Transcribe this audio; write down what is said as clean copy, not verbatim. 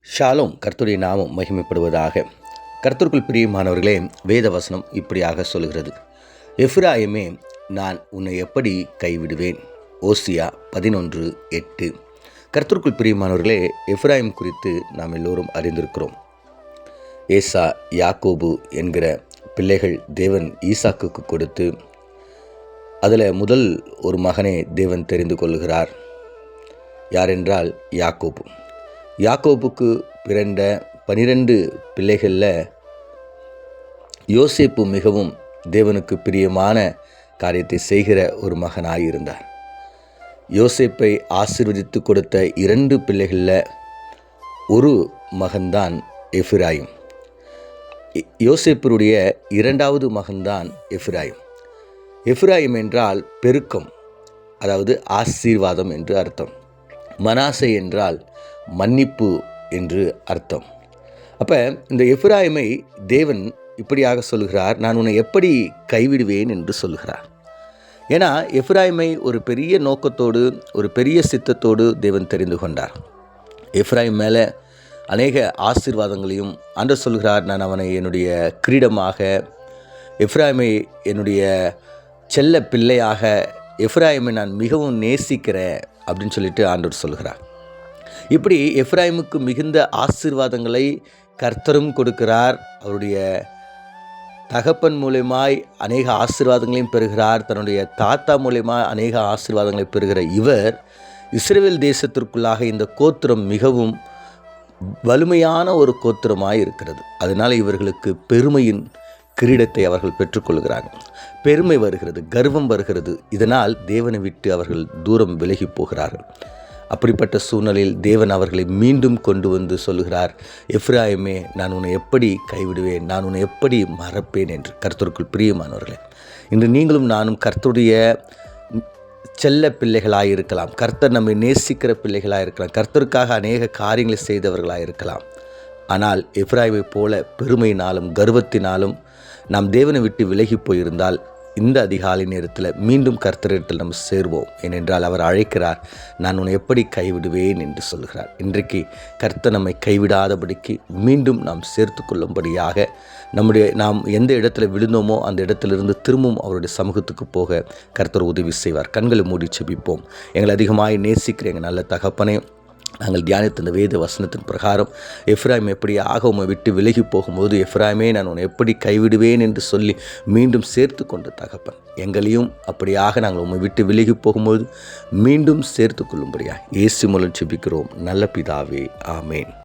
Shalom. கர்த்தருடைய நாமம் மகிமைப்படுவதாக. கர்த்தருக்குள் பிரியமானவர்களே, வேத வசனம் இப்படியாக சொல்கிறது. எஃப்ராயிமே, நான் உன்னை எப்படி கைவிடுவேன்? ஓசியா 11:8. கர்த்தருக்குள் பிரியமானவர்களே, எஃப்ராயிம் குறித்து நாம் எல்லோரும் அறிந்திருக்கிறோம். ஏசா, யாக்கோபு என்கிற பிள்ளைகள் தேவன் ஈசாக்குக்கு கொடுத்து அதில் முதல் ஒரு மகனை தேவன் தெரிந்து கொள்கிறார். யாரென்றால் யாக்கோபு. யாக்கோபுக்கு பிறந்த 12 பிள்ளைகளில் யோசேப்பு மிகவும் தேவனுக்கு பிரியமான காரியத்தை செய்கிற ஒரு மகனாயிருந்தார். யோசேப்பை ஆசீர்வதித்து கொடுத்த 2 பிள்ளைகளில் ஒரு மகன்தான் எஃப்ராயிம். யோசேப்பருடைய 2வது மகன்தான் எஃப்ராயிம். எஃப்ராயிம் என்றால் பெருக்கம், அதாவது ஆசீர்வாதம் என்று அர்த்தம். மனாசே என்றால் மன்னிப்பு என்று அர்த்தம். அப்போ இந்த எஃப்ராயிமை தேவன் இப்படியாக சொல்கிறார், நான் உன்னை எப்படி கைவிடுவேன் என்று சொல்கிறார். ஏன்னா எஃப்ராயிமை ஒரு பெரிய நோக்கத்தோடு, ஒரு பெரிய சித்தத்தோடு தேவன் தெரிந்து கொண்டார். எஃப்ராயிம் மேலே அநேக ஆசீர்வாதங்களையும் ஆண்டவர் சொல்கிறார், நான் அவனை என்னுடைய கிரீடமாக, எஃப்ராயிமை என்னுடைய செல்ல பிள்ளையாக, எஃப்ராயிமை நான் மிகவும் நேசிக்கிறேன் அப்படின்னு சொல்லிட்டு ஆண்டவர் சொல்கிறார். இப்படி எஃப்ராயிமுக்கு மிகுந்த ஆசீர்வாதங்களை கர்த்தரும் கொடுக்கிறார். அவருடைய தகப்பன் மூலமாய் அநேக ஆசீர்வாதங்களையும் பெறுகிறார். தன்னுடைய தாத்தா மூலமாய் அநேக ஆசீர்வாதங்களை பெறுகிற இவர் இஸ்ரவேல் தேசத்திற்குள்ளாக இந்த கோத்திரம் மிகவும் வலிமையான ஒரு கோத்திரமாய் இருக்கிறது. அதனால் இவர்களுக்கு பெருமையின் கிரீடத்தை அவர்கள் பெற்றுக்கொள்கிறாங்க. பெருமை வருகிறது, கர்வம் வருகிறது. இதனால் தேவனை விட்டு அவர்கள் தூரம் விலகி போகிறார்கள். அப்படிப்பட்ட சூழ்நிலையில் தேவன் அவர்களை மீண்டும் கொண்டு வந்து சொல்கிறார், எஃப்ராயிமே, நான் உன்னை எப்படி கைவிடுவேன், நான் உன்னை எப்படி மறப்பேன் என்று. கர்த்தருக்குள் பிரியமானவர்களே, இன்று நீங்களும் நானும் கர்த்தருடைய செல்ல பிள்ளைகளாக இருக்கலாம். கர்த்தர் நம்மை நேசிக்கிற பிள்ளைகளாக இருக்கலாம். கர்த்தருக்காக அநேக காரியங்களை செய்தவர்களாக இருக்கலாம். ஆனால் எஃப்ராயிமை போல பெருமையினாலும் கர்வத்தினாலும் நாம் தேவனை விட்டு விலகி போயிருந்தால் இந்த அதிகாலை நேரத்தில் மீண்டும் கர்த்தரிடத்தில் நம்ம சேர்வோம். ஏனென்றால் அவர் அழைக்கிறார், நான் உன்னை எப்படி கைவிடுவேன் என்று சொல்கிறார். இன்றைக்கு கர்த்தர் நம்மை கைவிடாதபடிக்கு மீண்டும் நாம் சேர்த்து கொள்ளும்படியாக நாம் எந்த இடத்துல விழுந்தோமோ அந்த இடத்திலிருந்து திரும்பவும் அவருடைய சமூகத்துக்கு போக கர்த்தர் உதவி செய்வார். கண்களை மூடி செபிப்போம். எங்களை அதிகமாய் நேசிக்கிற எங்கள் நல்ல தகப்பனே, நாங்கள் தியானித்த இந்த வேத வசனத்தின் பிரகாரம் எஃப்ராயிம் எப்படியாக உம்மை விட்டு விலகி போகும்போது, எஃப்ராயிமே, நான் உன்னை எப்படி கைவிடுவேன் என்று சொல்லி மீண்டும் சேர்த்து கொண்ட தகப்பன், எங்களையும் அப்படியாக நாங்கள் உம்மை விட்டு விலகி போகும்போது மீண்டும் சேர்த்து கொள்ளும்படியாக இயேசு மூலம் ஜெபிக்கிறோம் நல்ல பிதாவே, ஆமேன்.